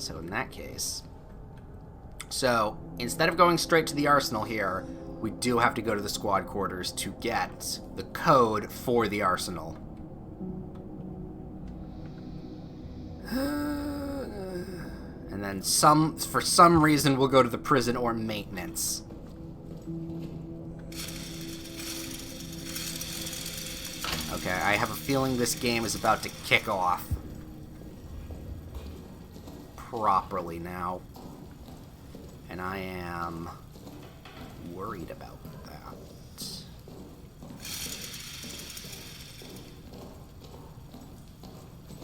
So in that case... So, instead of going straight to the arsenal here, we do have to go to the squad quarters to get the code for the arsenal. And then for some reason, we'll go to the prison or maintenance. Okay, I have a feeling this game is about to kick off properly now. And I am worried about that.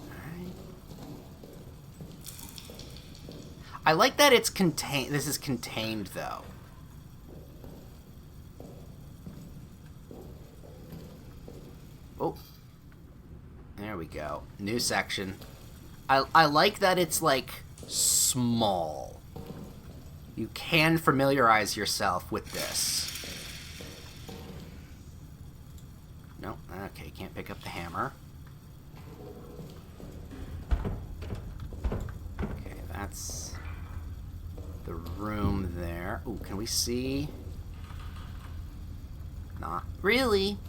Alright. I like that it's contained. This is contained, though. Oh. There we go. New section. I like that it's, like, small. You can familiarize yourself with this. No, okay, can't pick up the hammer. Okay, that's the room there. Ooh, can we see? Not really.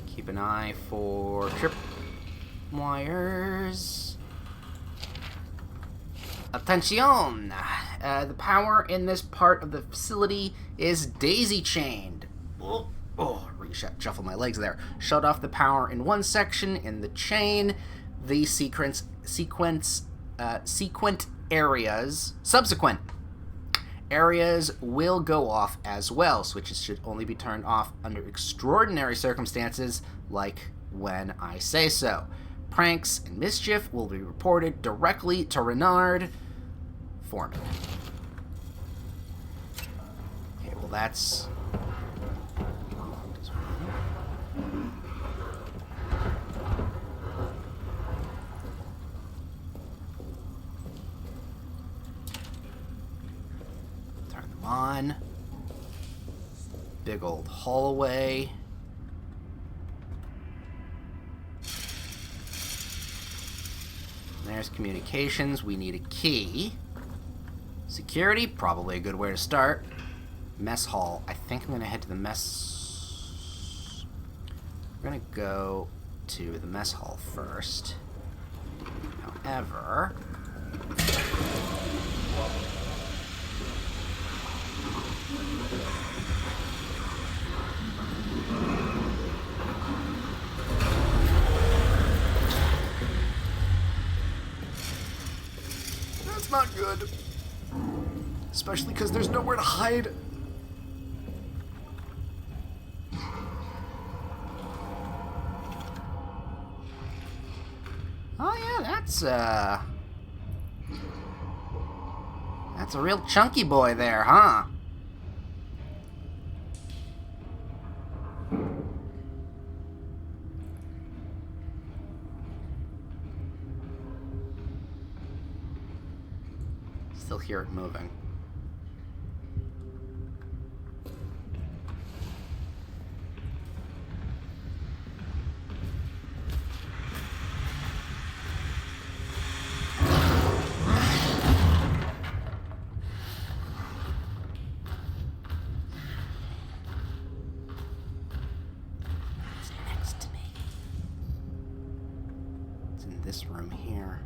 Keep an eye for trip wires. Attention! The power in this part of the facility is daisy-chained. Shuffle my legs there. Shut off the power in one section in the chain. The subsequent areas will go off as well. Switches should only be turned off under extraordinary circumstances, like when I say so. Pranks and mischief will be reported directly to Renard Foreman. Okay, well that's... Turn them on. Big old hallway. There's communications. We need a key. Security, probably a good way to start. Mess hall. I think I'm going to head to the mess... We're going to go to the mess hall first. However... That's not good. Especially because there's nowhere to hide. Oh yeah, that's a real chunky boy there, huh? Still hear it moving. It's next to me. It's in this room here.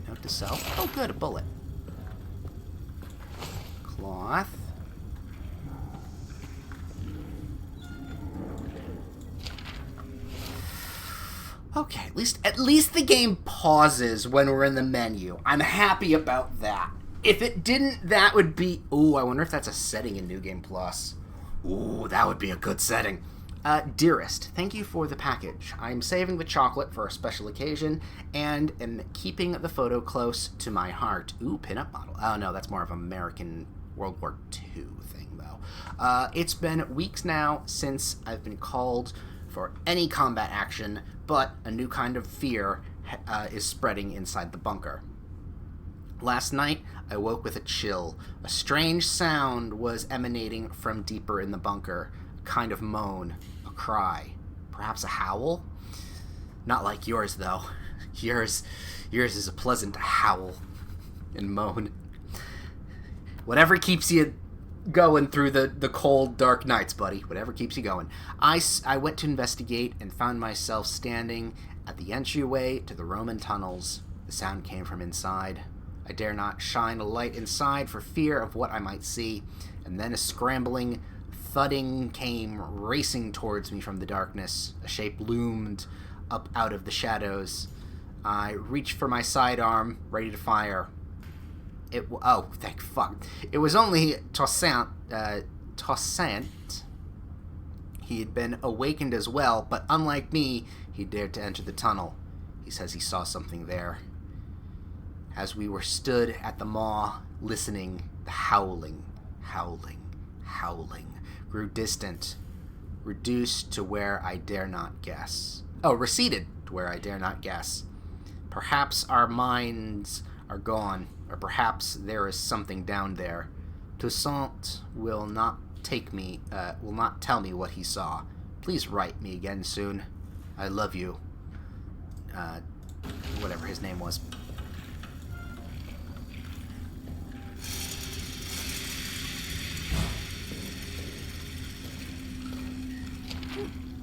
Note to self. Oh, good, a bullet. Cloth. Okay, at least the game pauses when we're in the menu. I'm happy about that. If it didn't, that would be... Ooh, I wonder if that's a setting in New Game Plus. Ooh, that would be a good setting. Dearest, thank you for the package. I'm saving the chocolate for a special occasion and am keeping the photo close to my heart. Ooh, pinup model. Oh, no, that's more of an American World War II thing, though. It's been weeks now since I've been called for any combat action, but a new kind of fear is spreading inside the bunker. Last night, I woke with a chill. A strange sound was emanating from deeper in the bunker. A kind of moan, a cry, perhaps a howl? Not like yours, though. Yours is a pleasant howl and moan. Whatever keeps you going through the cold, dark nights, buddy. Whatever keeps you going. I went to investigate and found myself standing at the entryway to the Roman tunnels. The sound came from inside. I dare not shine a light inside for fear of what I might see, and then a scrambling, thudding came racing towards me from the darkness. A shape loomed up out of the shadows. I reached for my sidearm, ready to fire. Oh, thank fuck. It was only Toussaint. He had been awakened as well, but unlike me, he dared to enter the tunnel. He says he saw something there. As we were stood at the maw, listening, the howling grew distant, reduced to where I dare not guess. Oh, receded to where I dare not guess. Perhaps our minds are gone, or perhaps there is something down there. Toussaint will not tell me what he saw. Please write me again soon. I love you. Whatever his name was.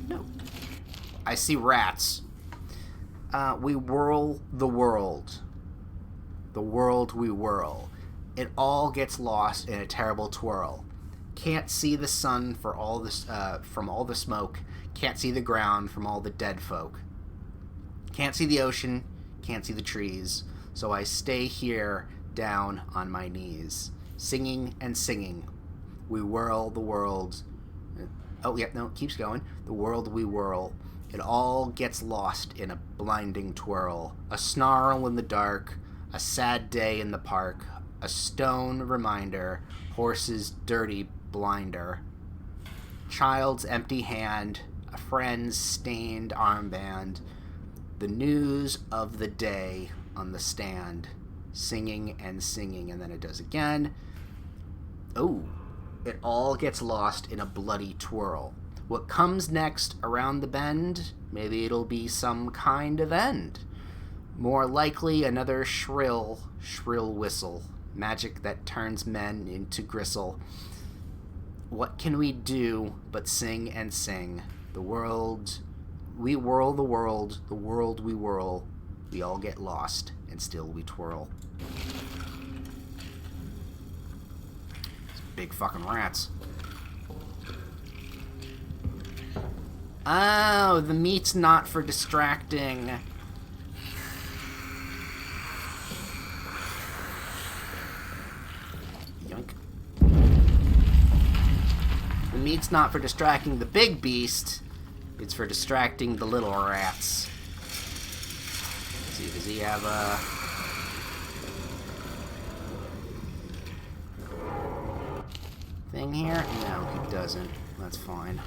No. I see rats. We whirl the world. The world we whirl. It all gets lost in a terrible twirl. Can't see the sun for all this, from all the smoke. Can't see the ground from all the dead folk. Can't see the ocean. Can't see the trees. So I stay here down on my knees, singing and singing. We whirl the world. Oh, yeah, no, it keeps going. The world we whirl. It all gets lost in a blinding twirl. A snarl in the dark. A sad day in the park. A stone reminder. Horse's dirty blinder. Child's empty hand. A friend's stained armband. The news of the day on the stand. Singing and singing. And then it does again. Oh. It all gets lost in a bloody twirl. What comes next around the bend? Maybe it'll be some kind of end. More likely another shrill whistle. Magic that turns men into gristle. What can we do but sing and sing? The world, we whirl the world we whirl. We all get lost, and still we twirl. Big fucking rats. Oh, the meat's not for distracting. Yoink. The meat's not for distracting the big beast. It's for distracting the little rats. Let's see, does he have a... thing here? No, he doesn't. That's fine.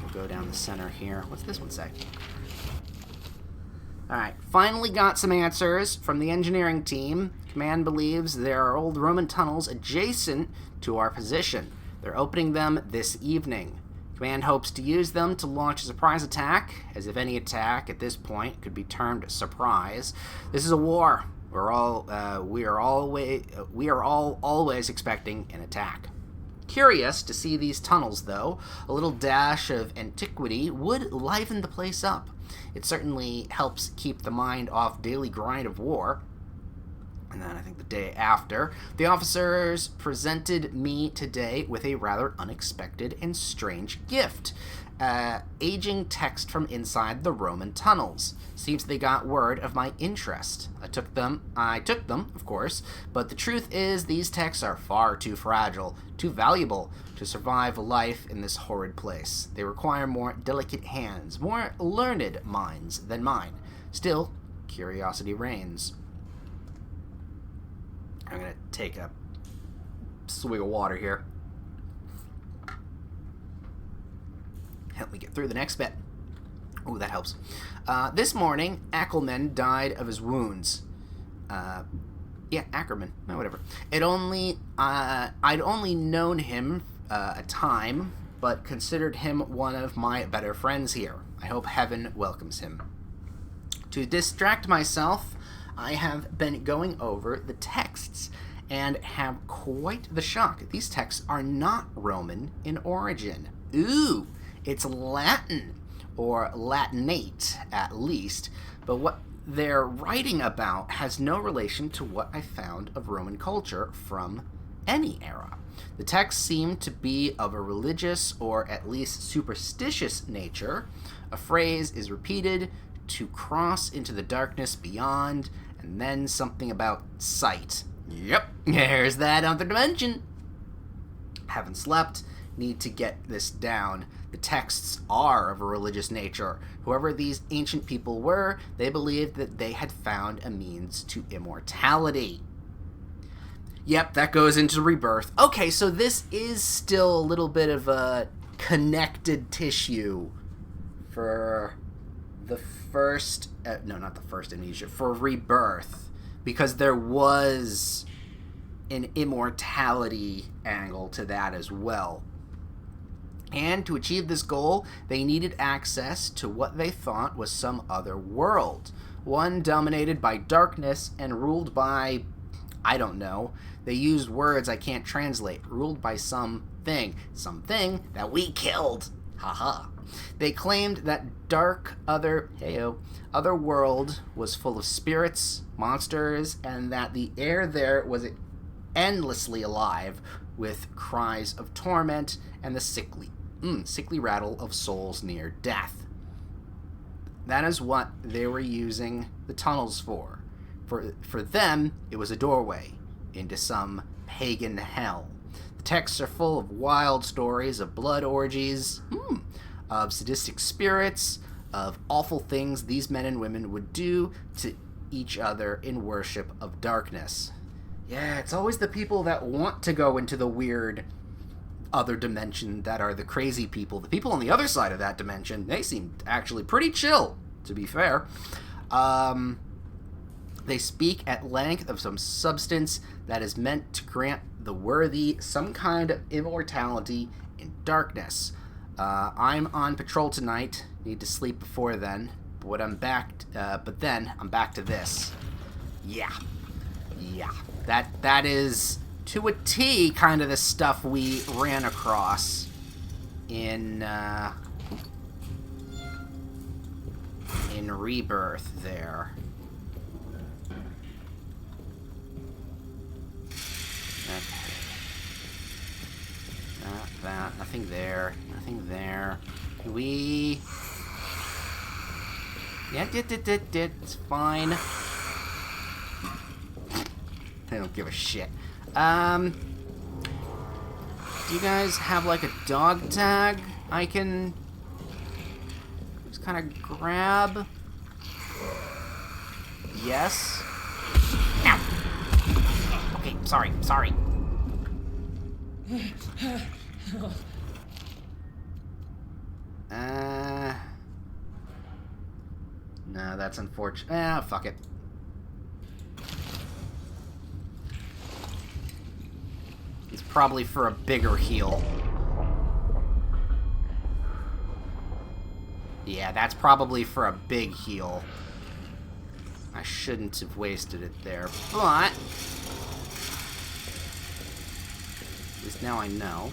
We'll go down the center here. What's this one say? Alright, finally got some answers from the engineering team. Command believes there are old Roman tunnels adjacent to our position. They're opening them this evening. Command hopes to use them to launch a surprise attack, as if any attack at this point could be termed a surprise. This is a war. We are all always expecting an attack. Curious to see these tunnels, though. A little dash of antiquity would liven the place up. It certainly helps keep the mind off daily grind of war. And then I think the day after, the officers presented me today with a rather unexpected and strange gift. aging text from inside the Roman tunnels. Seems they got word of my interest. I took them, of course, but the truth is these texts are far too fragile, too valuable to survive life in this horrid place. They require more delicate hands, more learned minds than mine. Still, curiosity reigns. I'm gonna take a swig of water here. Help me get through the next bit. Ooh, that helps. This morning, Ackelman died of his wounds. Ackerman. No, whatever. I'd only known him a time, but considered him one of my better friends here. I hope heaven welcomes him. To distract myself, I have been going over the texts and have quite the shock. These texts are not Roman in origin. Ooh! It's Latin, or Latinate at least, but what they're writing about has no relation to what I found of Roman culture from any era. The texts seem to be of a religious or at least superstitious nature. A phrase is repeated to cross into the darkness beyond, and then something about sight. Yep, there's that other dimension. Haven't slept. Need to get this down. The texts are of a religious nature. Whoever these ancient people were, they believed that they had found a means to immortality. Yep, that goes into rebirth. Okay, so this is still a little bit of a connected tissue for the first... not the first amnesia. For rebirth. Because there was an immortality angle to that as well. And to achieve this goal, they needed access to what they thought was some other world. One dominated by darkness and ruled by, I don't know, they used words I can't translate, ruled by something that we killed. Haha. They claimed that other world was full of spirits, monsters, and that the air there was endlessly alive with cries of torment and the sickly rattle of souls near death. That is what they were using the tunnels for. For them, it was a doorway into some pagan hell. The texts are full of wild stories of blood orgies, of sadistic spirits, of awful things these men and women would do to each other in worship of darkness. Yeah, it's always the people that want to go into the weird other dimension that are the crazy people. The people on the other side of that dimension, they seem actually pretty chill, to be fair. They speak at length of some substance that is meant to grant the worthy some kind of immortality in darkness. I'm on patrol tonight. Need to sleep before then. But I'm back to this. Yeah. That is to a T kind of the stuff we ran across in Rebirth there. Okay. Nothing there. Can we... Yeah, it's fine. They don't give a shit. Do you guys have like a dog tag I can just kind of grab? Yes. Ow. Okay, sorry. No, that's unfortunate. Fuck it. It's probably for a bigger heal. Yeah, that's probably for a big heal. I shouldn't have wasted it there, but... at least now I know.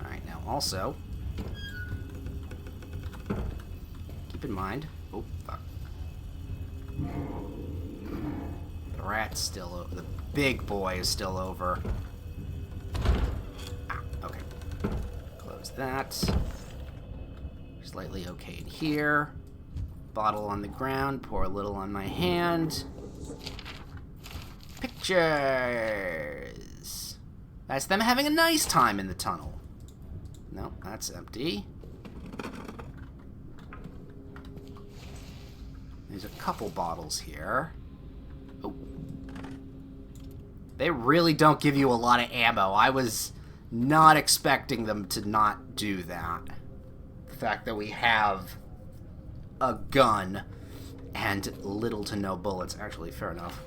Alright, now also... keep in mind... oh, fuck. The rat's still over. The big boy is still over. that. Slightly okay in here. Bottle on the ground, pour a little on my hand. Pictures! That's them having a nice time in the tunnel. No, that's empty. There's a couple bottles here. Oh. They really don't give you a lot of ammo. I was not expecting them to not do that. The fact that we have a gun and little to no bullets. Actually, fair enough.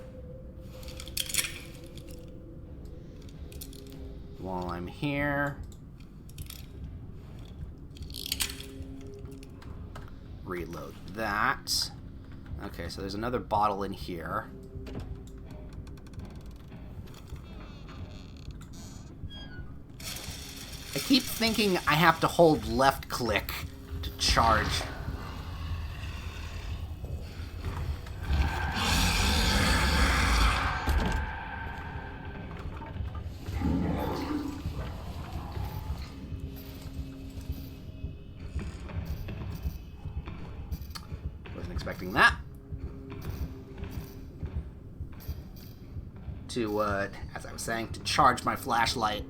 While I'm here, reload that. Okay, so there's another bottle in here. I keep thinking I have to hold left click to charge. Wasn't expecting that. To, as I was saying, to charge my flashlight.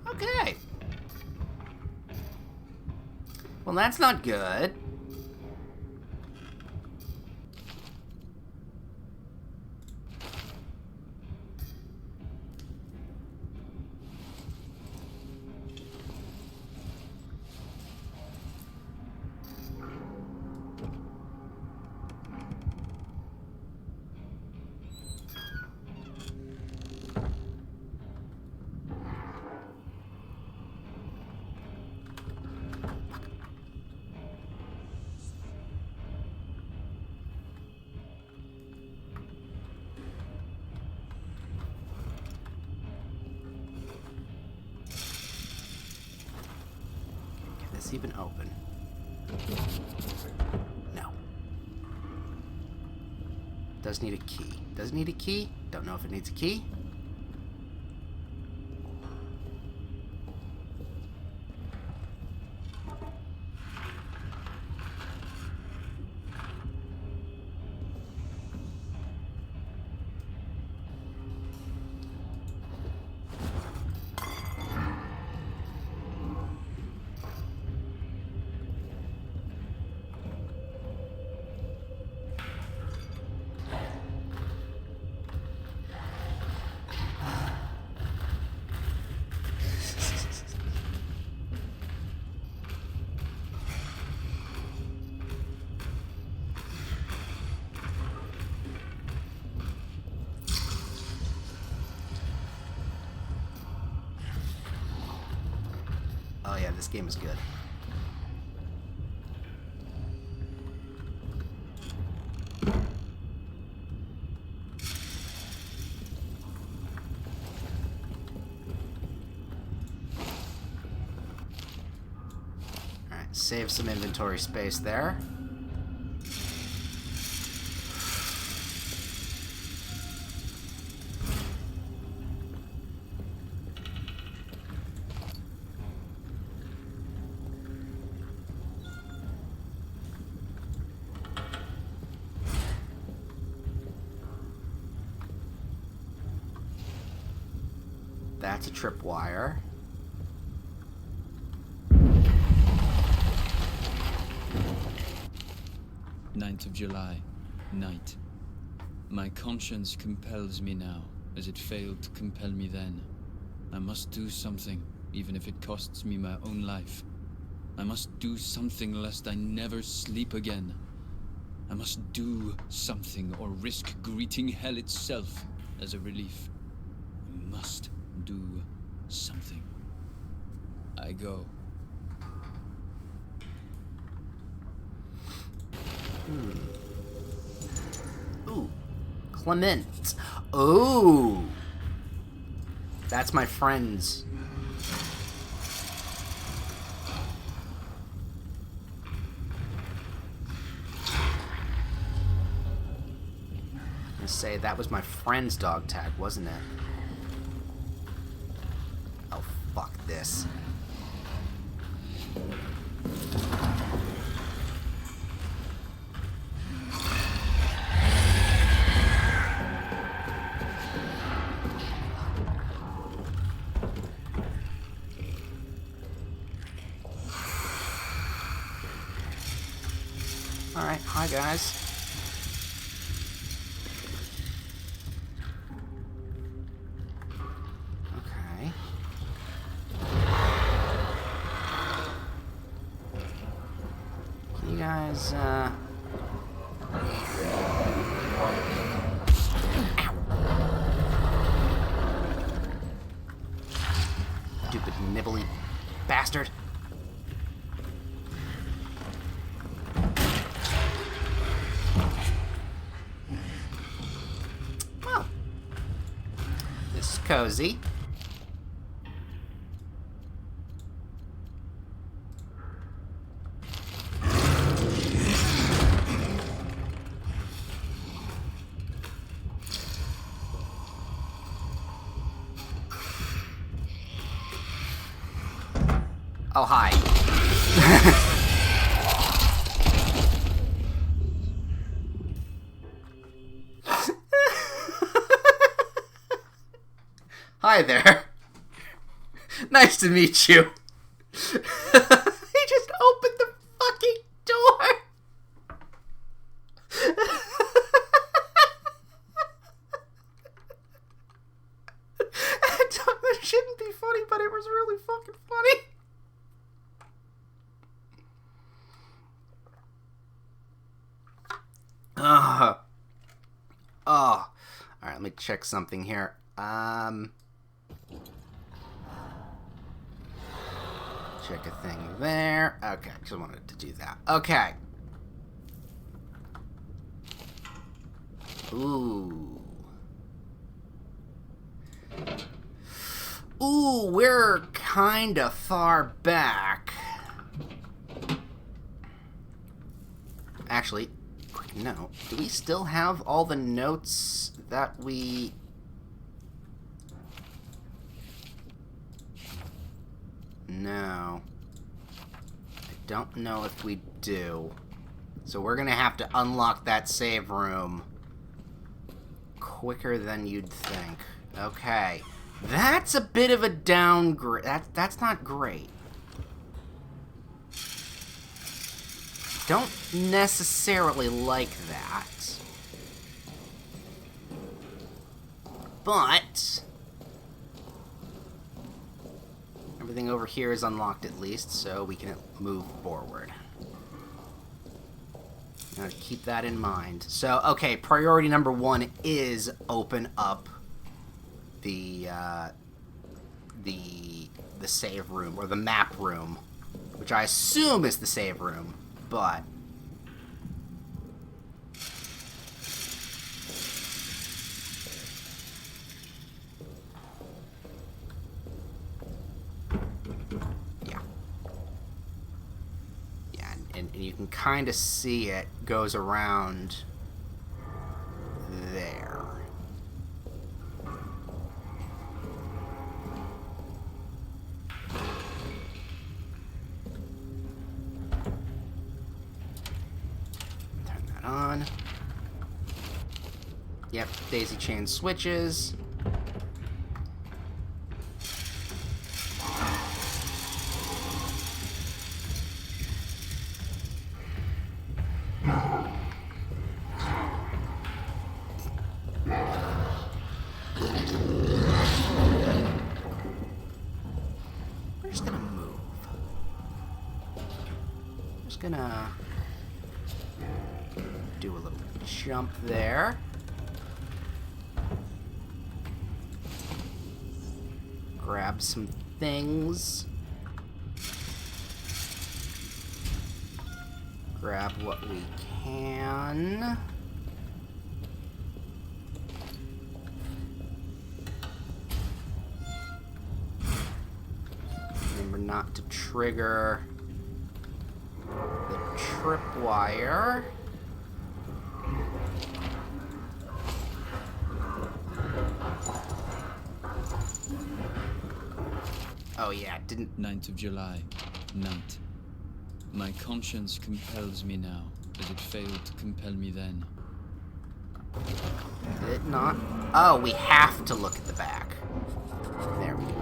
Okay. Well, that's not good. Even open. No. Does need a key. Does need a key. Don't know if it needs a key. Oh yeah, this game is good. Alright, save some inventory space there. That's a tripwire. Ninth of July, night. My conscience compels me now, as it failed to compel me then. I must do something, even if it costs me my own life. I must do something lest I never sleep again. I must do something or risk greeting hell itself as a relief. I must do something. I go. Ooh, Clement. Ooh. That's my friend's. Say that was my friend's dog tag, wasn't it? Oh, fuck this. Alright, hi guys. Guys, stupid nibbly bastard. Well, this is cozy. Oh, hi. Hi there. Nice to meet you. He just opened the fucking door. That shouldn't be funny, but it was really fucking funny. Oh. Alright, let me check something here. Check a thing there. Okay, just wanted to do that. Okay. Ooh. Ooh, we're kinda far back. Actually, quick note. Do we still have all the notes that we... No. I don't know if we do. So we're gonna have to unlock that save room quicker than you'd think. Okay. That's a bit of a downgrade. That's not great. Don't necessarily like that. But everything over here is unlocked at least, so we can move forward. Now keep that in mind. So, okay, priority number 1 is open up the save room, or the map room, which I assume is the save room, but... And you can kind of see it goes around there. Turn that on. Yep, daisy chain switches. Gonna do a little jump there. Grab some things. Grab what we can. not to trigger the tripwire. Oh yeah, it didn't... 9th of July, night. My conscience compels me now, as it failed to compel me then. Did it not? Oh, we have to look at the back. There we go.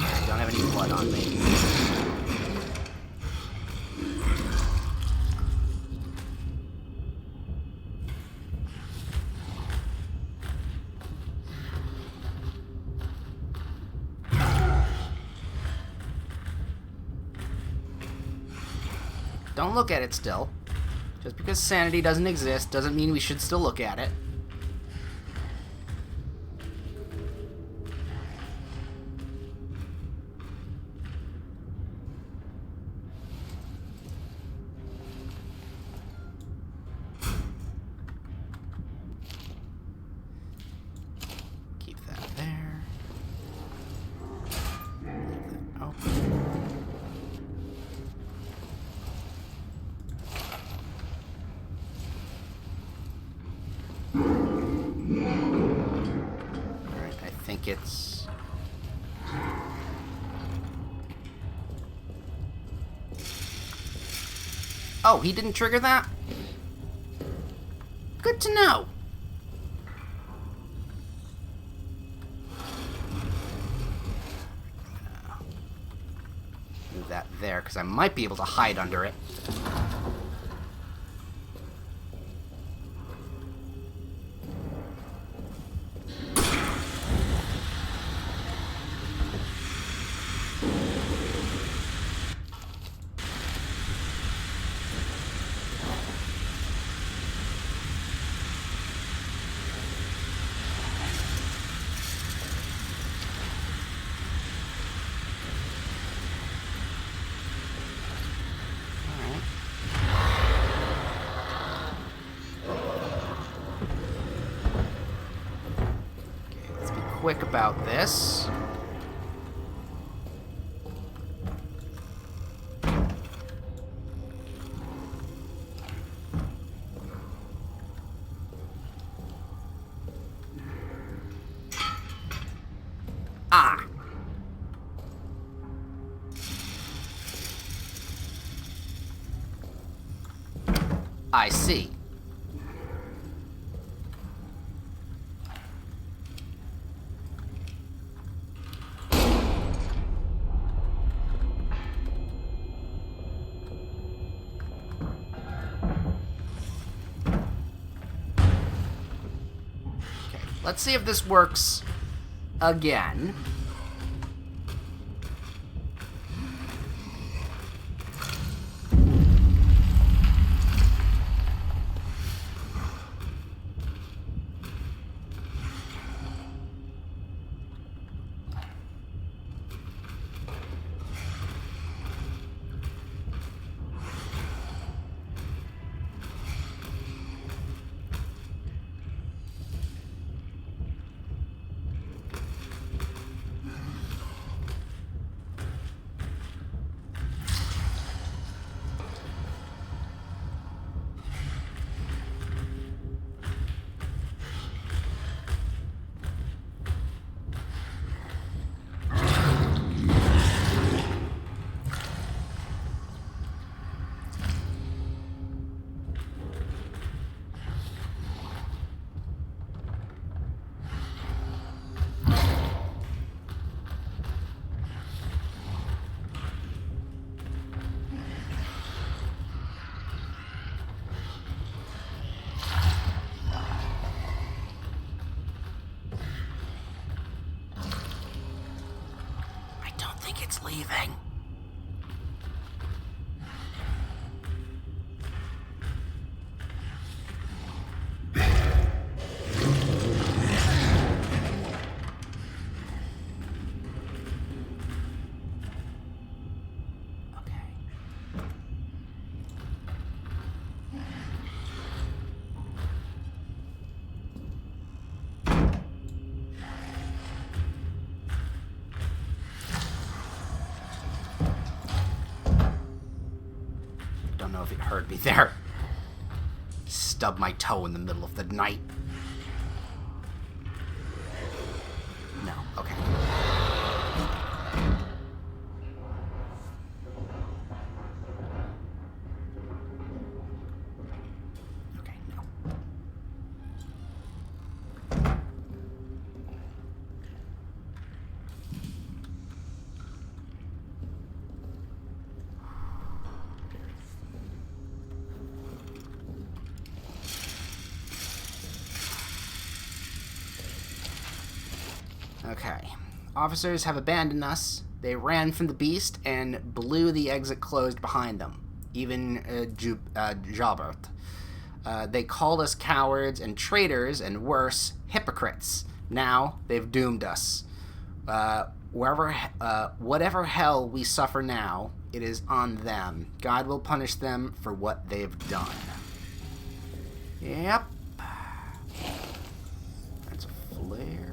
I don't have any blood on me. Don't look at it still. Just because sanity doesn't exist doesn't mean we should still look at it. Keep that there. Leave that open. Alright, I think it's... Oh, he didn't trigger that? Good to know. Move that there, because I might be able to hide under it. Quick about this. Ah. I see. Let's see if this works again. It's leaving. don't know if it heard me there. Stub my toe in the middle of the night. No, okay. Okay, no. Okay. Officers have abandoned us. They ran from the beast and blew the exit closed behind them. Even Jobert. They called us cowards and traitors and worse, hypocrites. Now they've doomed us. Whatever hell we suffer now, it is on them. God will punish them for what they've done. Yep. That's a flare.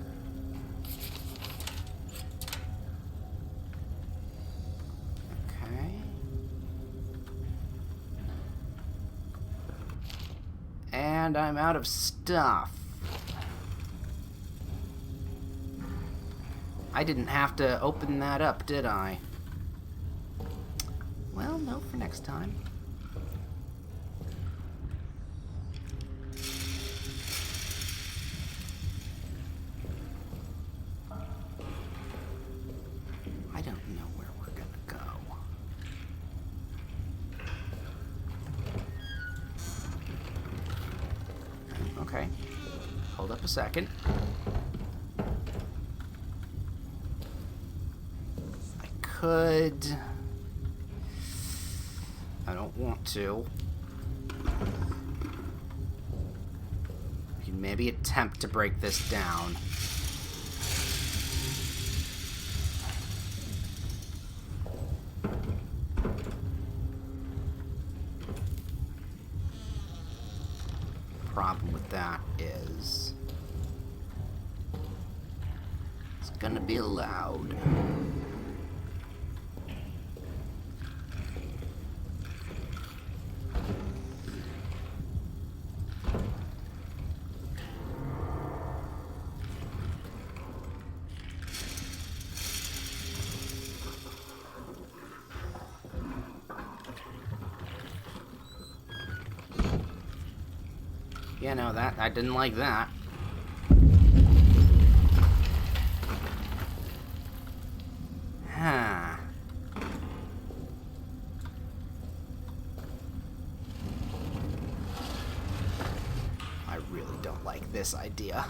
And I'm out of stuff. I didn't have to open that up, did I? Well, no, for next time. I don't know where we're gonna go. Okay. Hold up a second. I could... I don't want to. We can maybe attempt to break this down. Problem with that is it's gonna be loud. Yeah, no, that I didn't like that. Huh. I really don't like this idea.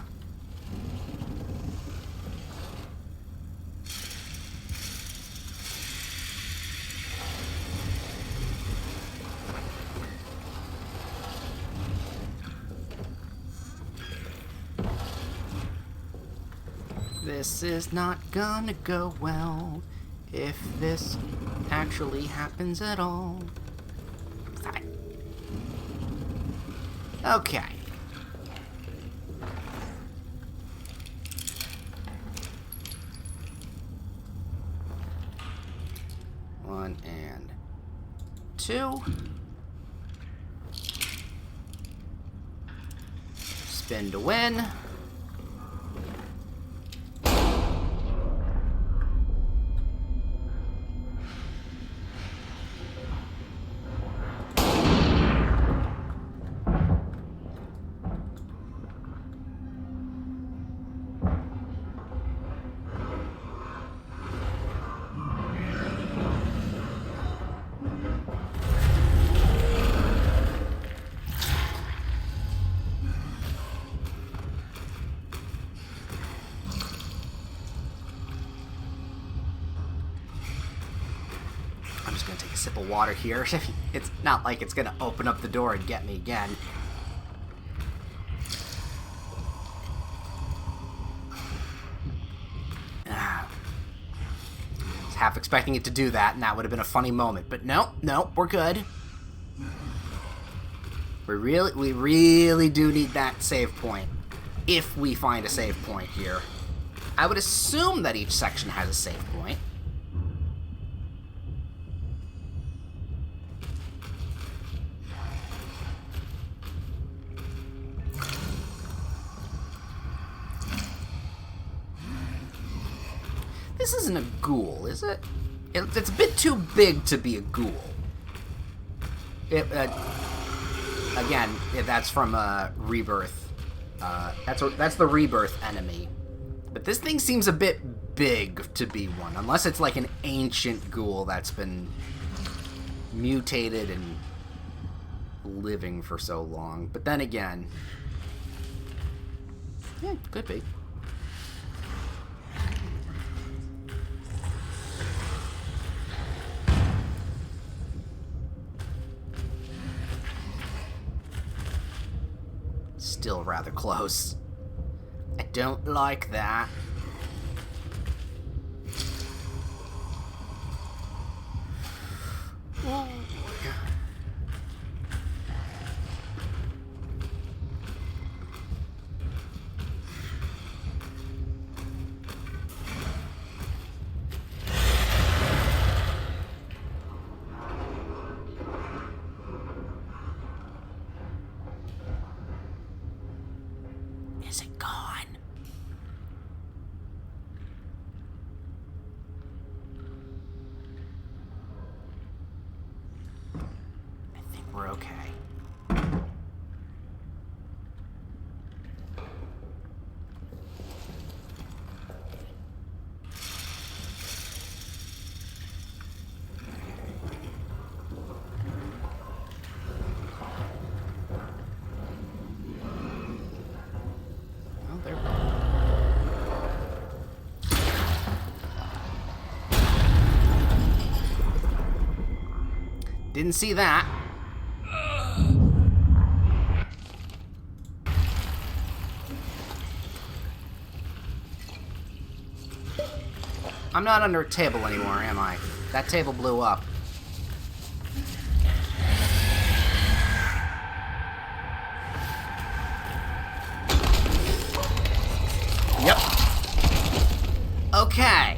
This is not gonna go well if this actually happens at all. Stop it. Okay. One and two. Spin to win. I'm just gonna take a sip of water here. It's not like it's gonna open up the door and get me again. I was half expecting it to do that, and that would have been a funny moment. But no, we're good. We really do need that save point. If we find a save point here. I would assume that each section has a save point. This isn't a ghoul, is it? It's a bit too big to be a ghoul. Again, that's from Rebirth. That's the Rebirth enemy. But this thing seems a bit big to be one, unless it's like an ancient ghoul that's been mutated and living for so long. But then again, yeah, could be. Still rather close. I don't like that. Oh, is it gone? I think we're okay. Didn't see that. I'm not under a table anymore, am I? That table blew up. Yep. Okay.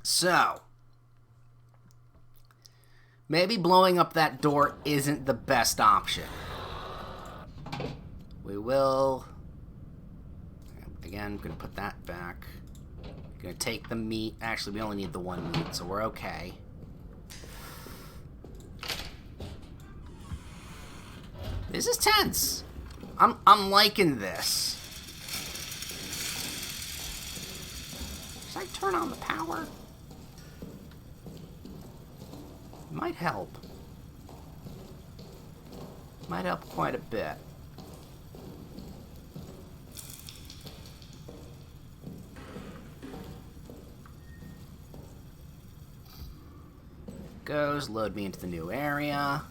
So, maybe blowing up that door isn't the best option. We will... Again, I'm going to put that back. Going to take the meat. Actually, we only need the one meat, so we're okay. This is tense. I'm liking this. Should I turn on the power? Might help. Might help quite a bit. Goes, load me into the new area.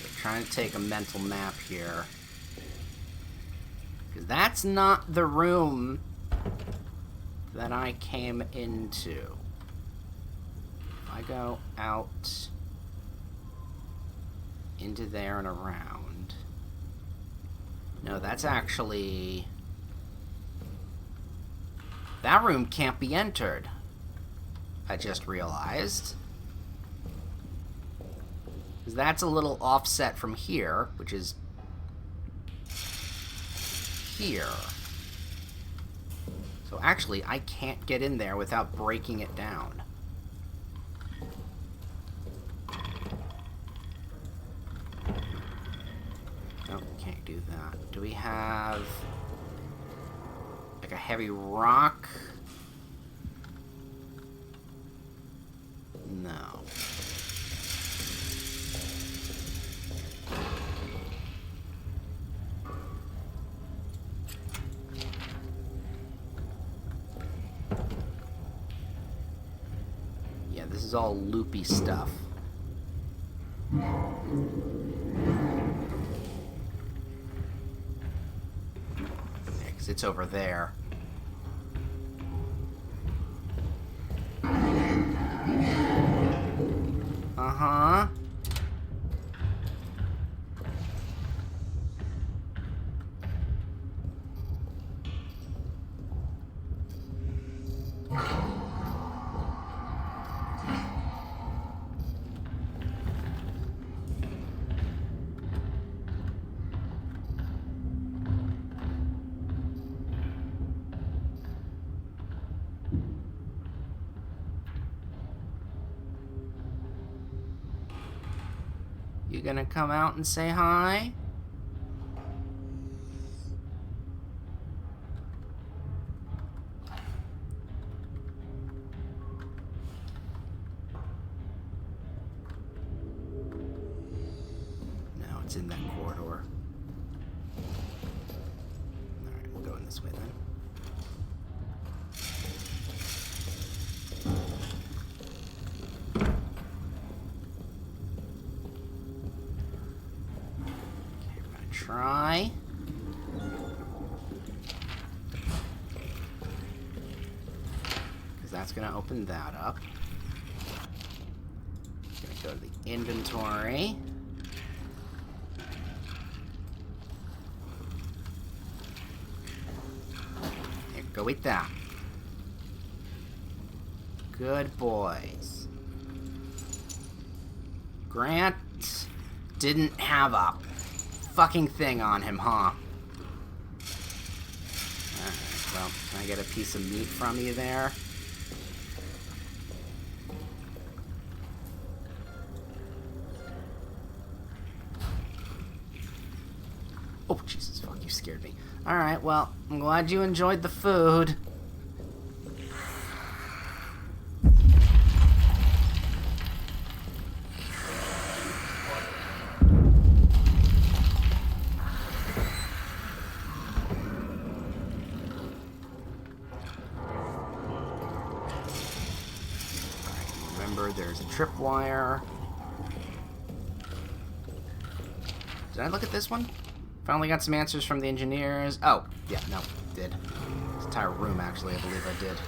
We're trying to take a mental map here. Because that's not the room that I came into. If I go out into there and around. No, that's actually... That room can't be entered. I just realized. Because that's a little offset from here, which is here. So actually, I can't get in there without breaking it down. Oh, can't do that. Do we have like a heavy rock? No. Yeah, this is all loopy stuff. Because it's over there. Uh-huh. You gonna come out and say hi? No, it's in that corridor. Alright, we'll go in this way then. Try. Because that's going to open that up. Going to go to the inventory. Here, go eat that. Good boys. Grant didn't have a fucking thing on him, huh? Alright, well, can I get a piece of meat from you there? Oh, Jesus, fuck, you scared me. Alright, well, I'm glad you enjoyed the food. There's a tripwire. Did I look at this one? Finally got some answers from the engineers. Oh, yeah, no, did. This entire room, actually, I believe I did.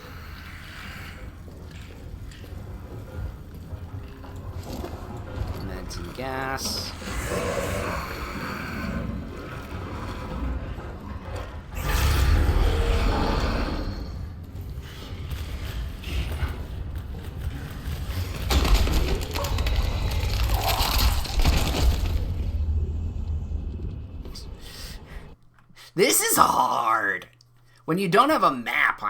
And then some gas. This is hard. When you don't have a map,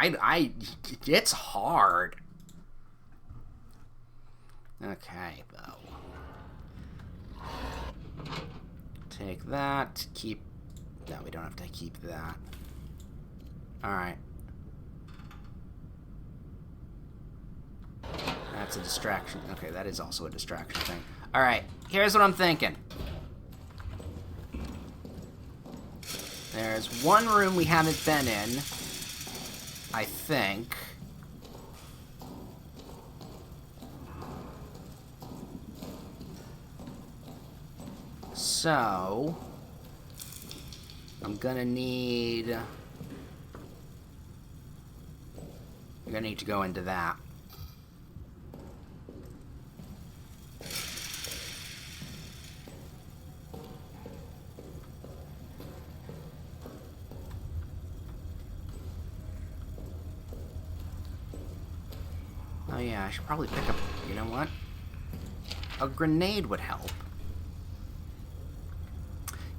it's hard. Okay, though. Take that. Keep. No, we don't have to keep that. Alright. That's a distraction. Okay, that is also a distraction thing. Alright, here's what I'm thinking. There's one room we haven't been in, I think. So, I'm gonna need to go into that. Oh yeah, I should probably pick up, you know what? A grenade would help.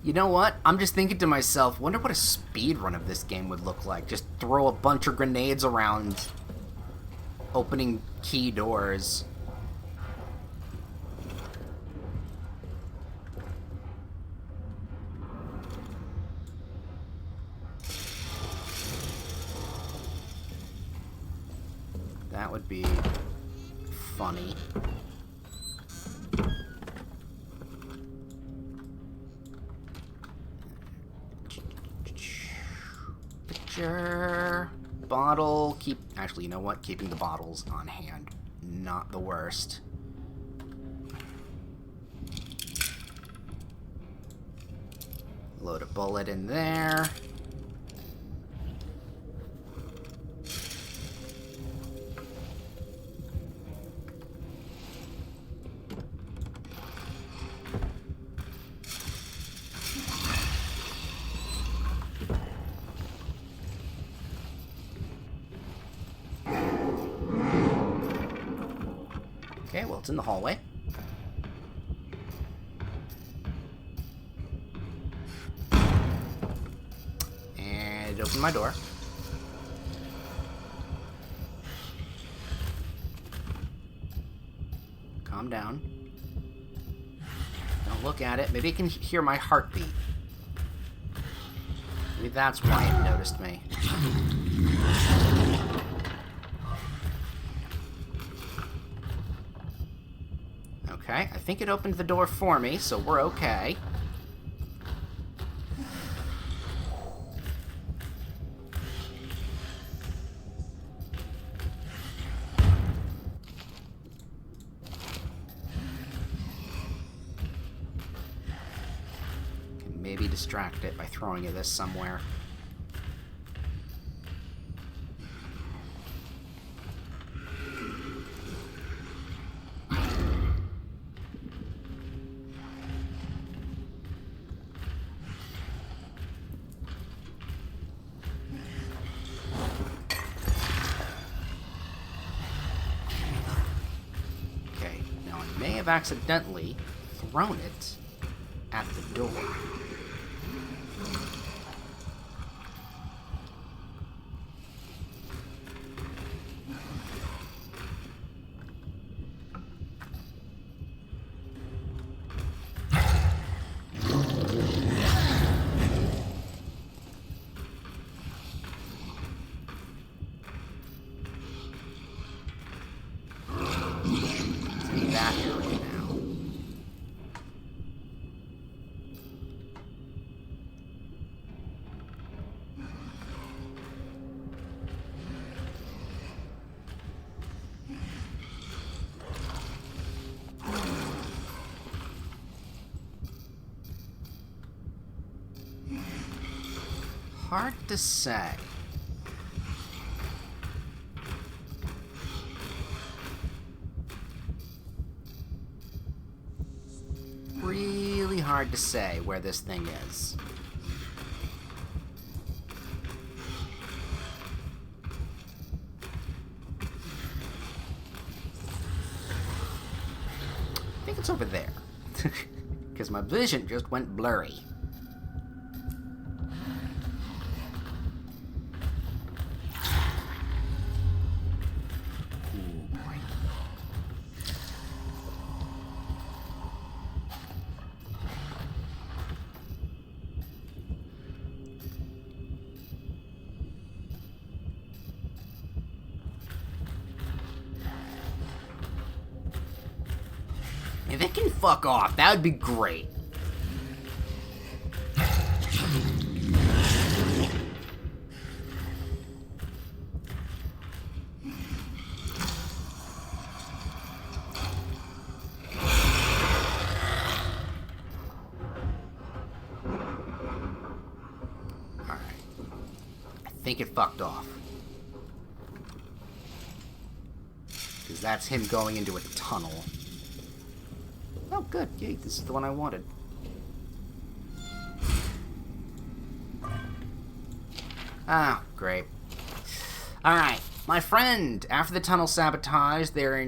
You know what? I'm just thinking to myself, wonder what a speed run of this game would look like. Just throw a bunch of grenades around, opening key doors. That would be funny. Picture. Bottle. Actually, you know what? Keeping the bottles on hand. Not the worst. Load a bullet in there. Okay, well, it's in the hallway. And open my door. Calm down. Don't I'll look at it. Maybe it can hear my heartbeat. Maybe that's why it noticed me. Okay, I think it opened the door for me, so we're okay. Can maybe distract it by throwing it this somewhere. Have accidentally thrown it at the door. That area now. Hard to say. Really hard to say where this thing is. I think it's over there. Because my vision just went blurry. If it can fuck off, that would be great. Alright. I think it fucked off. Because that's him going into a tunnel. Oh, good. Yay, this is the one I wanted. Ah, great. Alright, my friend. After the tunnel sabotage, they're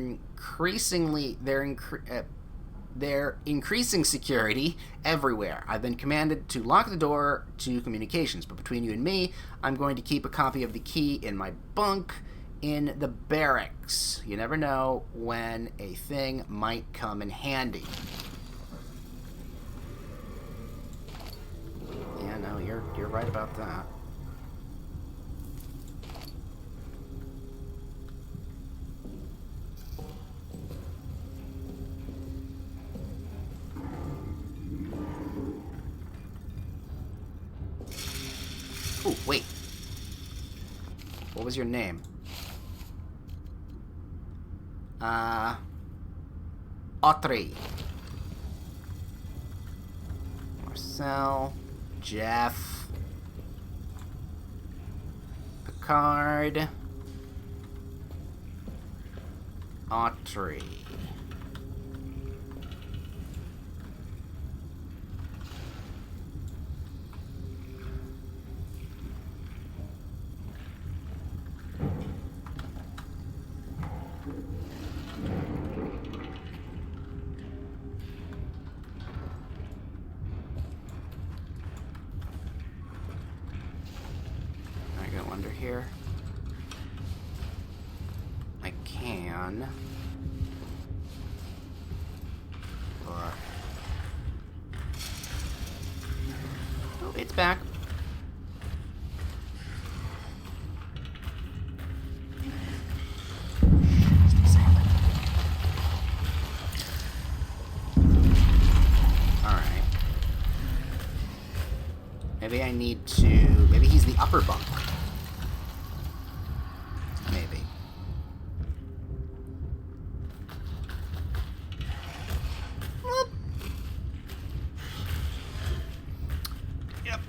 increasing security everywhere. I've been commanded to lock the door to communications, but between you and me, I'm going to keep a copy of the key in my bunk in the barracks. You never know when a thing might come in handy. Yeah, no, you're right about that. Oh, wait. What was your name? Autry. Marcel. Jeff. Picard. Autry. Under here. I can. Or it's back. Alright. Maybe I need to... Maybe he's the upper bunk. Maybe. Whoop. Yep.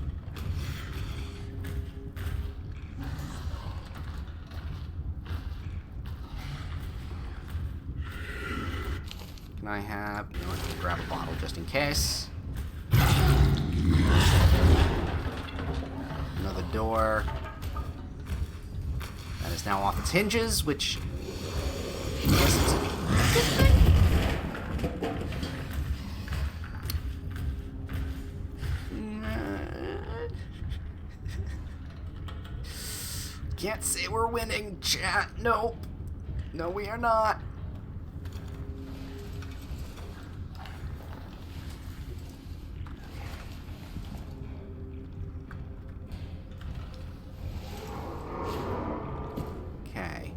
Can I have... You know what, let me grab a bottle just in case. Another door. That is now off its hinges, which... Yes, it's a good thing. Can't say we're winning, chat. Nope. No, we are not. Okay.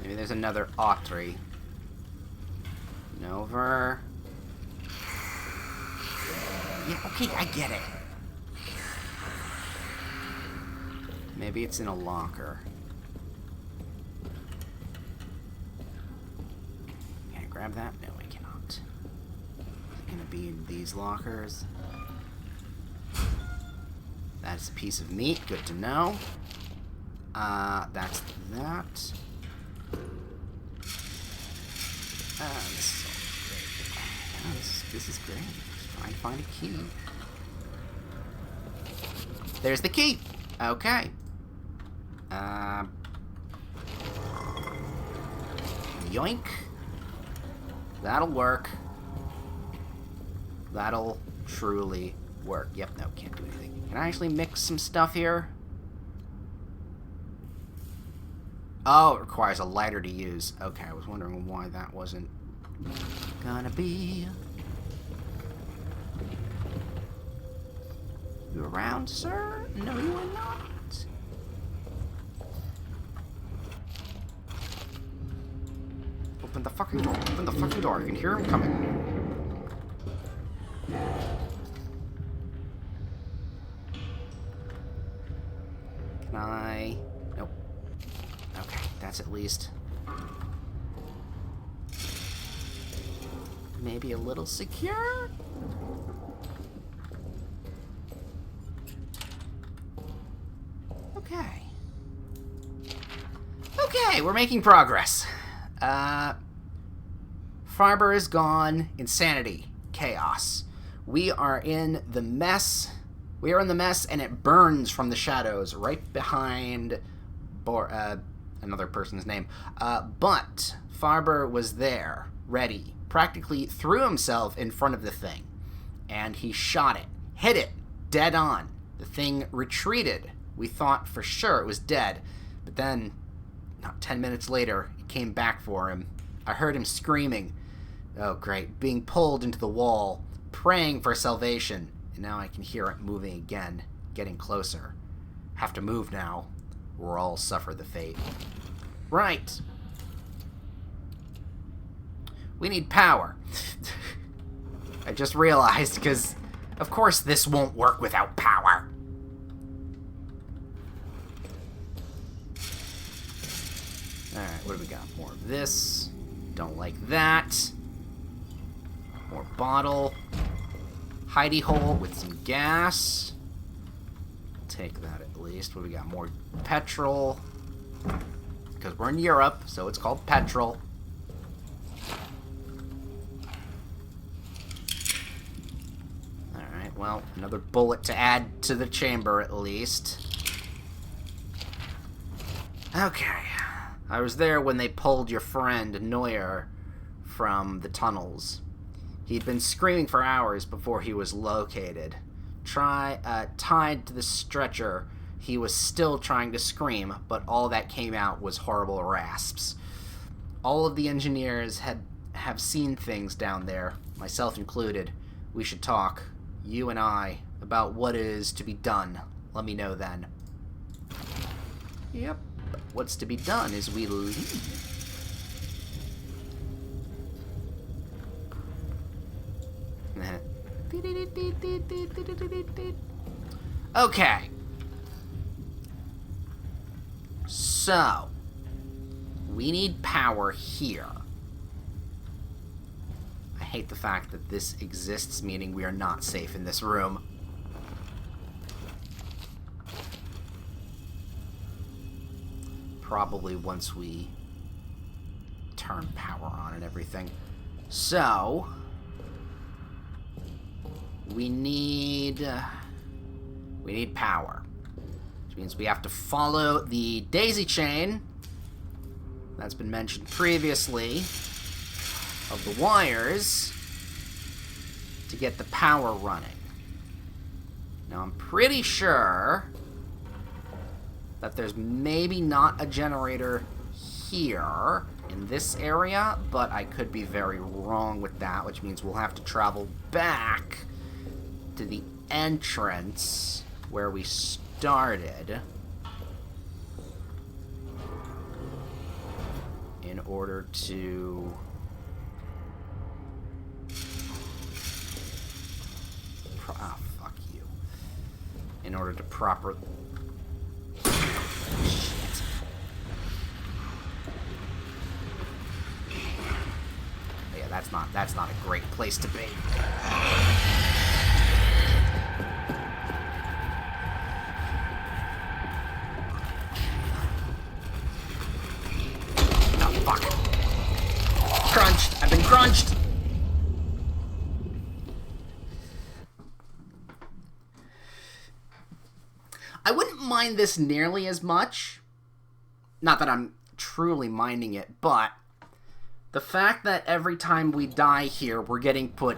Maybe there's another Autry. Over. Yeah, okay, I get it. Maybe it's in a locker. Can I grab that? No, I cannot. Is it gonna be in these lockers? That's a piece of meat. Good to know. That's that. This is great. Just trying to find a key. There's the key. Okay. Yoink. That'll work. That'll truly work. Yep, no, can't do anything. Can I actually mix some stuff here? Oh, it requires a lighter to use. Okay, I was wondering why that wasn't gonna be. You around, sir? No, you are not. Open the fucking door. Open the fucking door. You can hear him coming. Can I... Nope. Okay, that's at least... maybe a little secure? Okay. Okay, we're making progress. Farber is gone. Insanity. Chaos. We are in the mess. We are in the mess, and it burns from the shadows right behind another person's name. But Farber was there, ready, practically threw himself in front of the thing, and he shot it, hit it, dead on. The thing retreated. We thought for sure it was dead, but then, not 10 minutes later, it came back for him. I heard him screaming. Oh, great. Being pulled into the wall, praying for salvation. And now I can hear it moving again, getting closer. Have to move now, or all suffer the fate. Right. We need power. I just realized, because, of course, this won't work without power. Alright, what do we got? More of this. Don't like that. More bottle. Hidey hole with some gas. Take that at least. What do we got? More petrol. Because we're in Europe, so it's called petrol. Alright, well, another bullet to add to the chamber at least. Okay. I was there when they pulled your friend, Neuer, from the tunnels. He'd been screaming for hours before he was located. Tied to the stretcher, he was still trying to scream, but all that came out was horrible rasps. All of the engineers had have seen things down there, myself included. We should talk, you and I, about what is to be done. Let me know then. Yep. What's to be done is we leave. Okay. So, we need power here. I hate the fact that this exists, meaning we are not safe in this room. Probably once we turn power on and everything. So, we need power. Which means we have to follow the daisy chain that's been mentioned previously of the wires to get the power running. Now, I'm pretty sure that there's maybe not a generator here in this area, but I could be very wrong with that, which means we'll have to travel back to the entrance where we started in order to fuck you. In order to Shit. Yeah, that's not a great place to be. Crunched. I've been crunched. I wouldn't mind this nearly as much. Not that I'm truly minding it, but the fact that every time we die here, we're getting put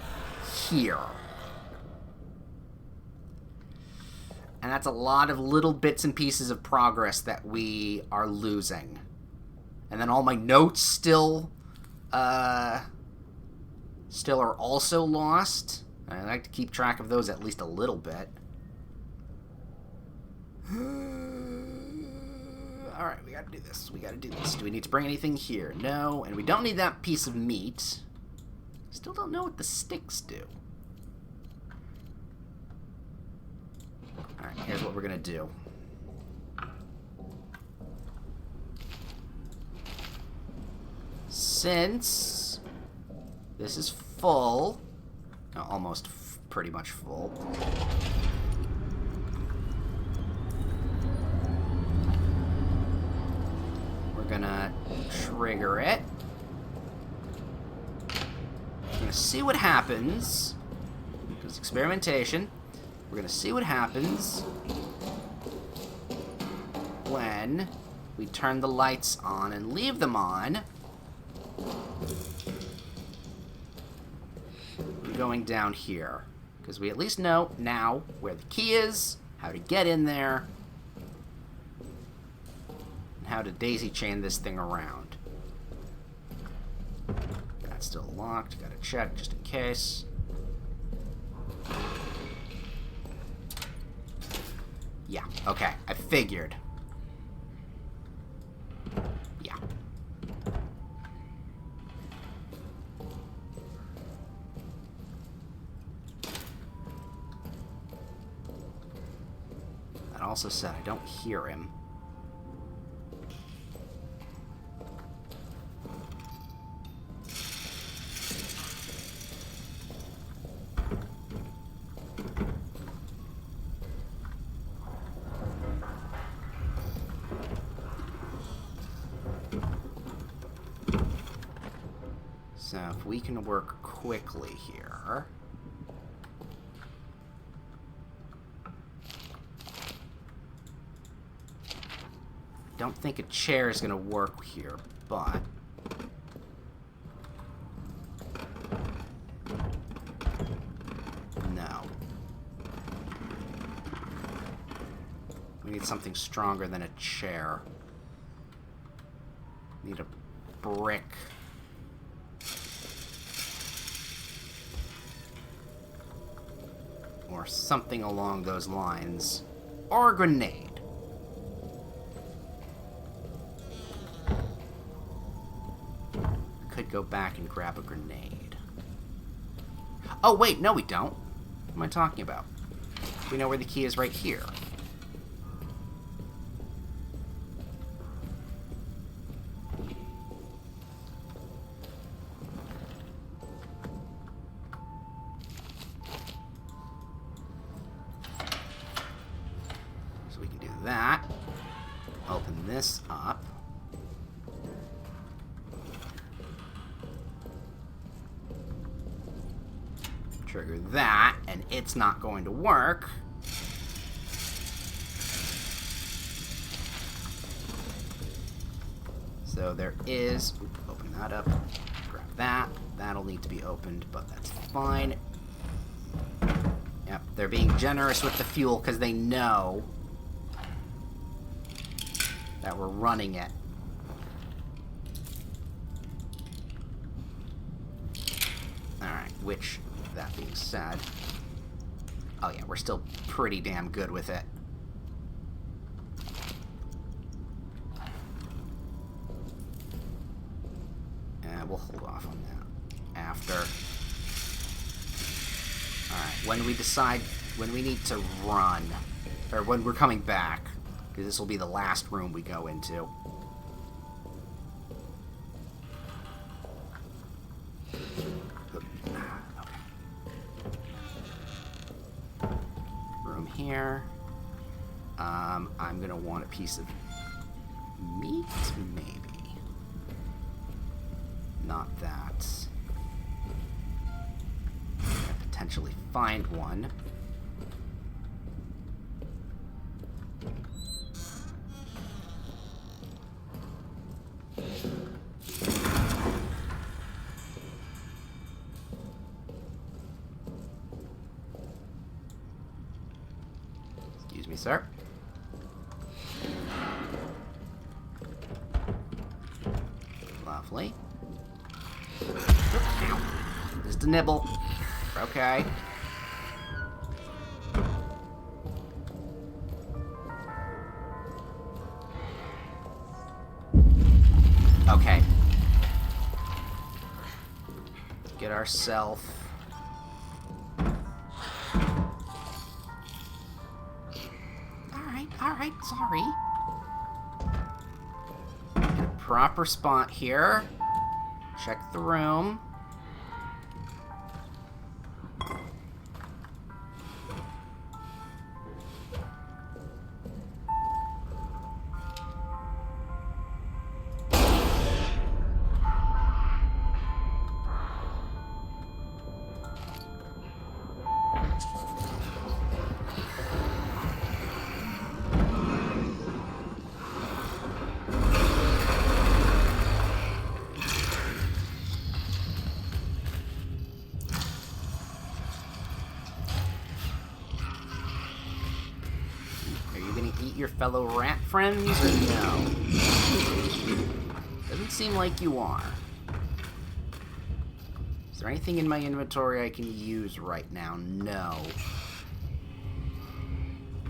here. And that's a lot of little bits and pieces of progress that we are losing. And then all my notes still are also lost. I like to keep track of those at least a little bit. Alright, we gotta do this. Do we need to bring anything here? No, and we don't need that piece of meat. Still don't know what the sticks do. Alright, here's what we're gonna do. Since this is full, almost pretty much full, we're gonna trigger it. We're gonna see what happens, because experimentation. We're gonna see what happens when we turn the lights on and leave them on. Going down here, because we at least know now where the key is, how to get in there, and how to daisy chain this thing around. That's still locked. Gotta check just in case. Yeah, okay, I figured. Yeah. That also said I don't hear him. So if we can work quickly here. Don't think a chair is going to work here, but no. We need something stronger than a chair. We need a brick. or something along those lines. Or a grenade. Could go back and grab a grenade. Oh, wait, no we don't. What am I talking about? We know where the key is right here. So we can do that. Open this up. Trigger that, and it's not going to work. So there is... Open that up. Grab that. That'll need to be opened, but that's fine. Yep, they're being generous with the fuel because they know that we're running it. Alright, which... That being said, oh yeah, we're still pretty damn good with it. We'll hold off on that after. Alright, when we need to run, or when we're coming back, because this will be the last room we go into. Here. I'm gonna want a piece of meat, maybe. Not that. I potentially find one. Excuse me, sir. Lovely. Just a nibble. Okay. Okay. Get ourselves... Alright, sorry. Get a proper spot here. Check the room. Your fellow rat friends, or no? Doesn't seem like you are. Is there anything in my inventory I can use right now? No.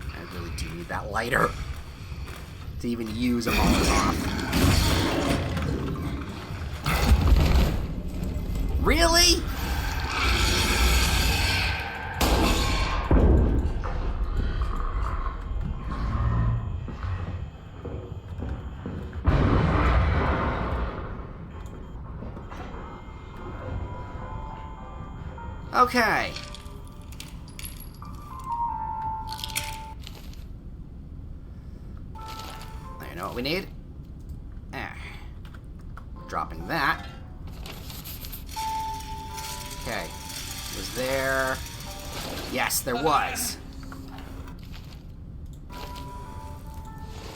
I really do need that lighter to even use a Molotov. Really? Okay. Now you know what we need? Dropping that. Okay. Was there... Yes, there was.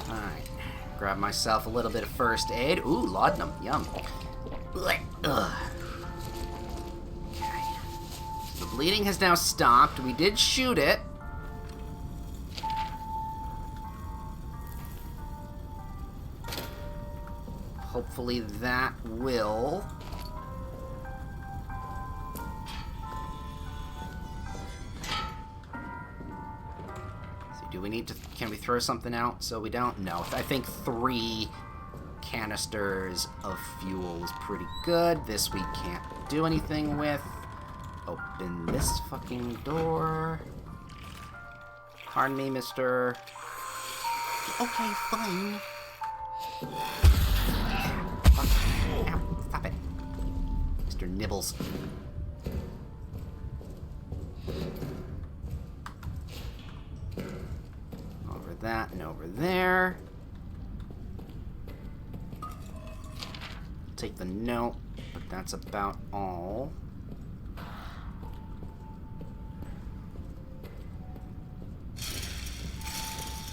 Alright. Grab myself a little bit of first aid. Ooh, laudanum. Yum. Ugh. Bleeding has now stopped. We did shoot it. Hopefully that will... we need to... Can we throw something out so we don't? No. I think 3 canisters of fuel is pretty good. This we can't do anything with. Open this fucking door. Pardon me, mister. Okay, fine. Ow, stop it. Mr. Nibbles. Over that and over there. Take the note, but that's about all.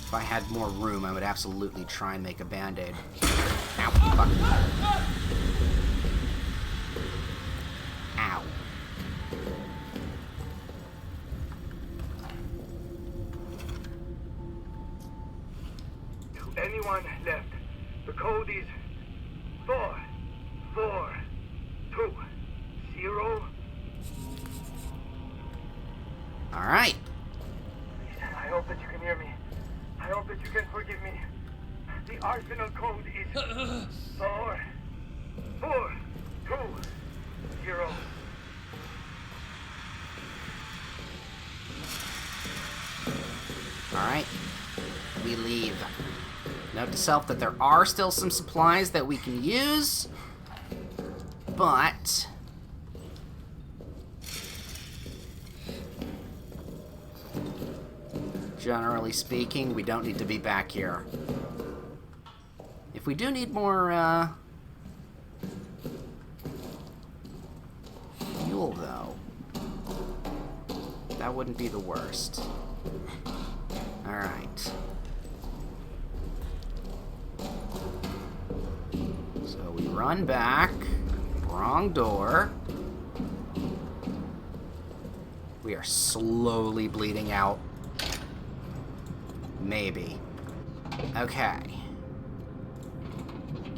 If I had more room, I would absolutely try and make a band-aid. Ow, fuck. Ow. To anyone left, the code is 4-4-2-0. All right. I hope that you can hear me. I hope that you can forgive me. The arsenal code is 4-4-2-0. All right. We leave. Note to self that there are still some supplies that we can use, but generally speaking, we don't need to be back here. If we do need more fuel, though, that wouldn't be the worst. All right. So we run back. Wrong door. We are slowly bleeding out. Maybe. Okay.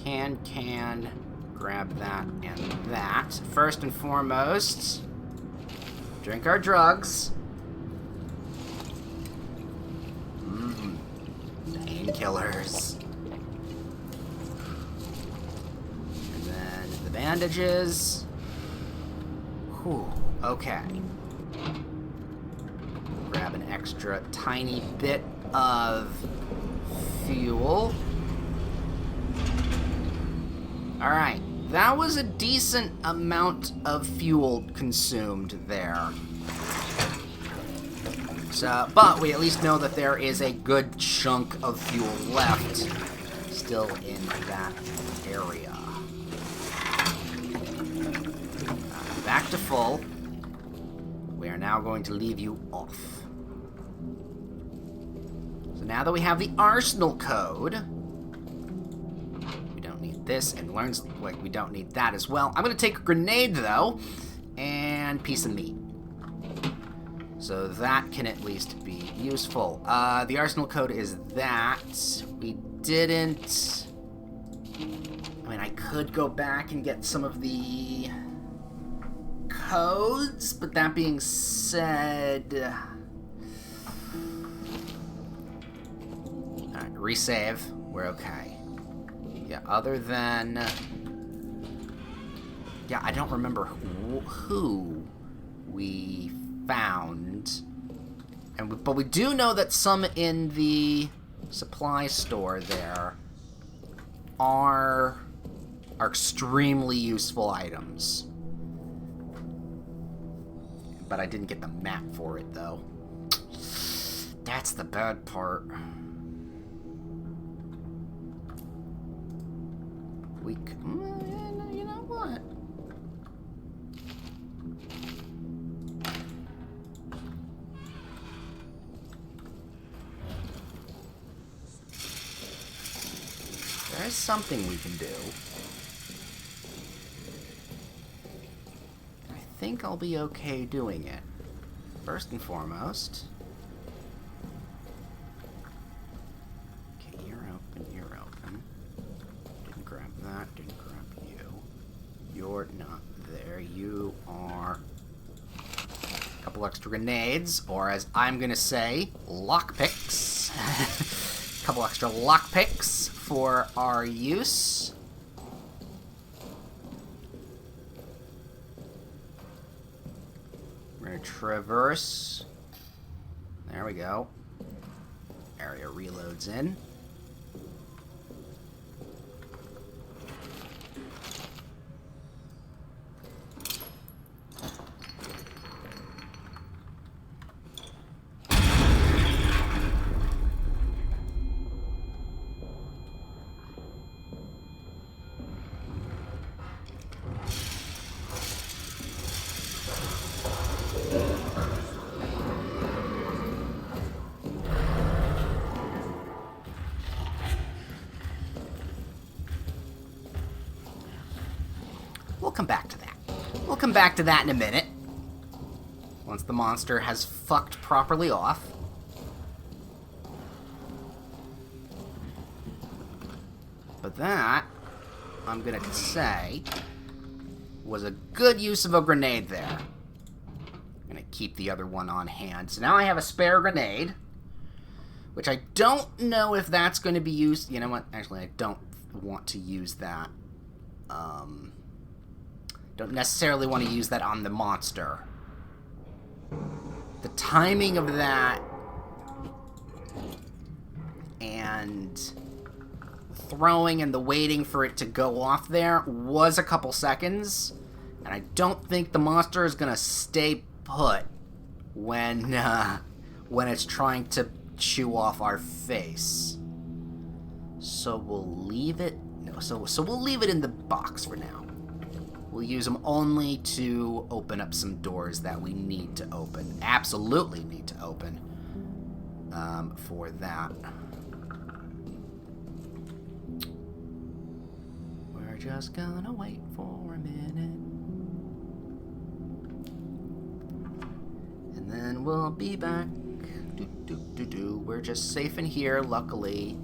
Can, grab that and that. First and foremost, drink our drugs. Painkillers. And then the bandages. Whew, okay. Grab an extra tiny bit of fuel. Alright, that was a decent amount of fuel consumed there. So, but we at least know that there is a good chunk of fuel left still in that area. Back to full. We are now going to leave you off. So now that we have the arsenal code, we don't need this, and learns like we don't need that as well. I'm gonna take a grenade though, and piece of meat. So that can at least be useful. The arsenal code is that. We didn't... I mean, I could go back and get some of the codes, but that being said... Alright, resave. We're okay. Yeah, other than... Yeah, I don't remember who we found, but we do know that some in the supply store there are extremely useful items. But I didn't get the map for it though. That's the bad part. We could, you know what? There's something we can do. I think I'll be okay doing it. First and foremost. Okay, you're open, you're open. Didn't grab that, didn't grab you. You're not there, you are. A couple extra grenades, or as I'm gonna say, lockpicks. Couple extra lockpicks for our use. We're going to traverse. There we go. Area reloads in. We'll come back to that. We'll come back to that in a minute. Once the monster has fucked properly off. But that, I'm gonna say, was a good use of a grenade there. I'm gonna keep the other one on hand. So now I have a spare grenade, which I don't know if that's going to be used. You know what? Actually, I don't want to use that. Don't necessarily want to use that on the monster. The timing of that and throwing and the waiting for it to go off there was a couple seconds, and I don't think the monster is gonna stay put when it's trying to chew off our face. So we'll leave it. No, so we'll leave it in the box for now. We'll use them only to open up some doors that we need to open. Absolutely need to open for that. We're just gonna wait for a minute. And then we'll be back. We're just safe in here, luckily.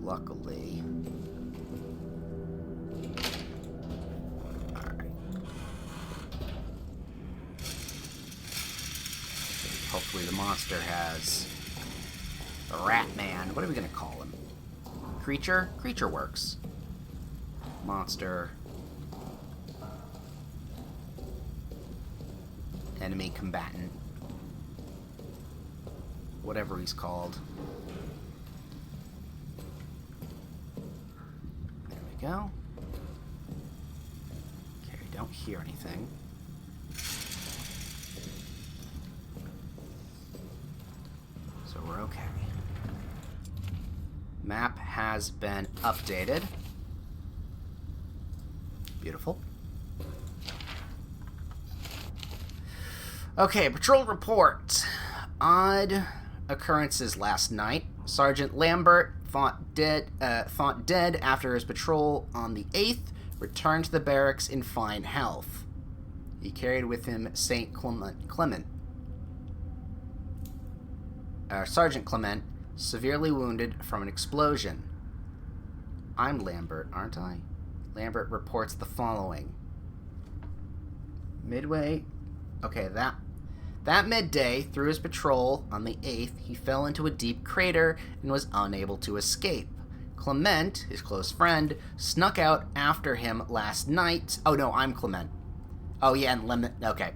Luckily. Alright. Hopefully the monster has the rat man. What are we gonna call him? Creature? Creature works. Monster. Enemy combatant. Whatever he's called. There we go. Okay, we don't hear anything. So we're okay. Map has been updated. Beautiful. Okay, patrol report. Odd occurrences last night. Sergeant Lambert thought dead after his patrol on the 8th, returned to the barracks in fine health. He carried with him Sergeant Clement, severely wounded from an explosion. I'm Lambert, aren't I? Lambert reports the following. Midway... Okay, that midday, through his patrol on the 8th, he fell into a deep crater and was unable to escape. Clement, his close friend, snuck out after him last night. Oh, no, I'm Clement. Oh, yeah, and okay.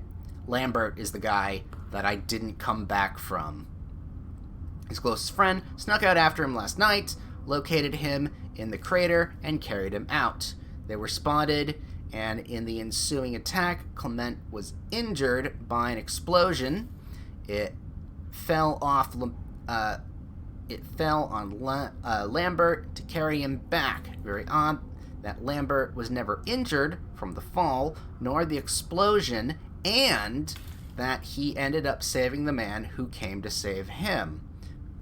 Lambert is the guy that I didn't come back from. His closest friend snuck out after him last night, located him in the crater, and carried him out. They were spotted, and in the ensuing attack, Clement was injured by an explosion. It fell on Lambert to carry him back. Very odd that Lambert was never injured from the fall, nor the explosion, and that he ended up saving the man who came to save him.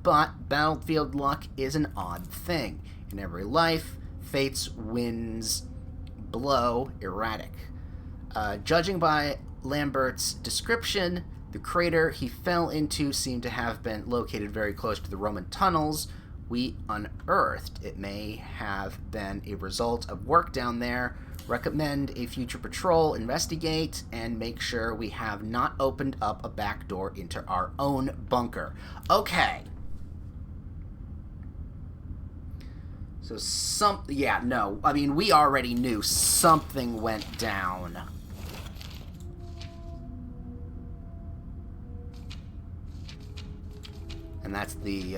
But battlefield luck is an odd thing. In every life, fate's winds blow erratic. Judging by Lambert's description, the crater he fell into seemed to have been located very close to the Roman tunnels, we unearthed. It may have been a result of work down there. Recommend a future patrol investigate and make sure we have not opened up a back door into our own bunker. Okay. So I mean, we already knew something went down. And that's the,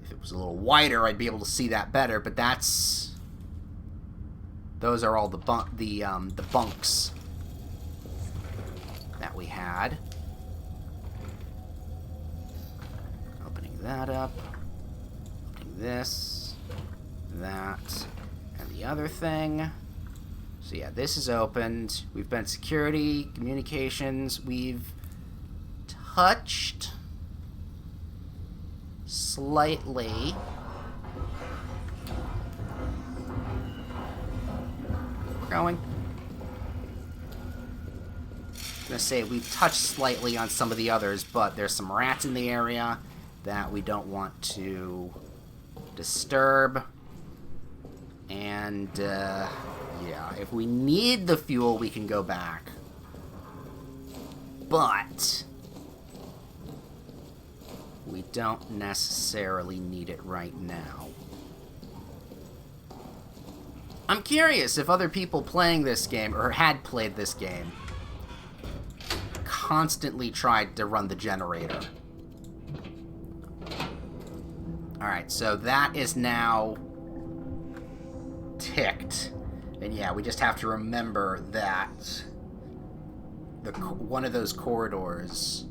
if it was a little wider, I'd be able to see that better, but those are all the bunks that we had. Opening that up. Opening this, that, and the other thing. So yeah, this is opened. We've been security, communications, we've touched slightly. We're going. I'm gonna say we've touched slightly on some of the others, but there's some rats in the area that we don't want to disturb. And yeah, if we need the fuel, we can go back. But we don't necessarily need it right now. I'm curious if other people playing this game, or had played this game, constantly tried to run the generator. Alright, so that is now ticked. And yeah, we just have to remember that one of those corridors...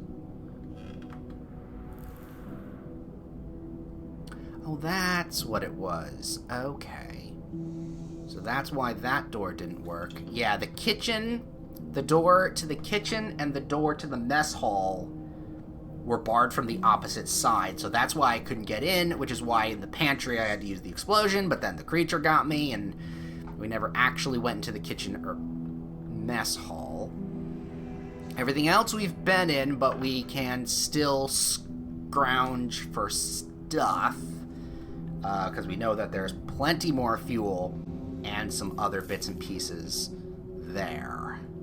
Oh, that's what it was. Okay. So that's why that door didn't work. Yeah, the kitchen, the door to the kitchen and the door to the mess hall were barred from the opposite side. So that's why I couldn't get in, which is why in the pantry I had to use the explosion, but then the creature got me, and we never actually went into the kitchen or mess hall. Everything else we've been in, but we can still scrounge for stuff. Because we know that there's plenty more fuel and some other bits and pieces there.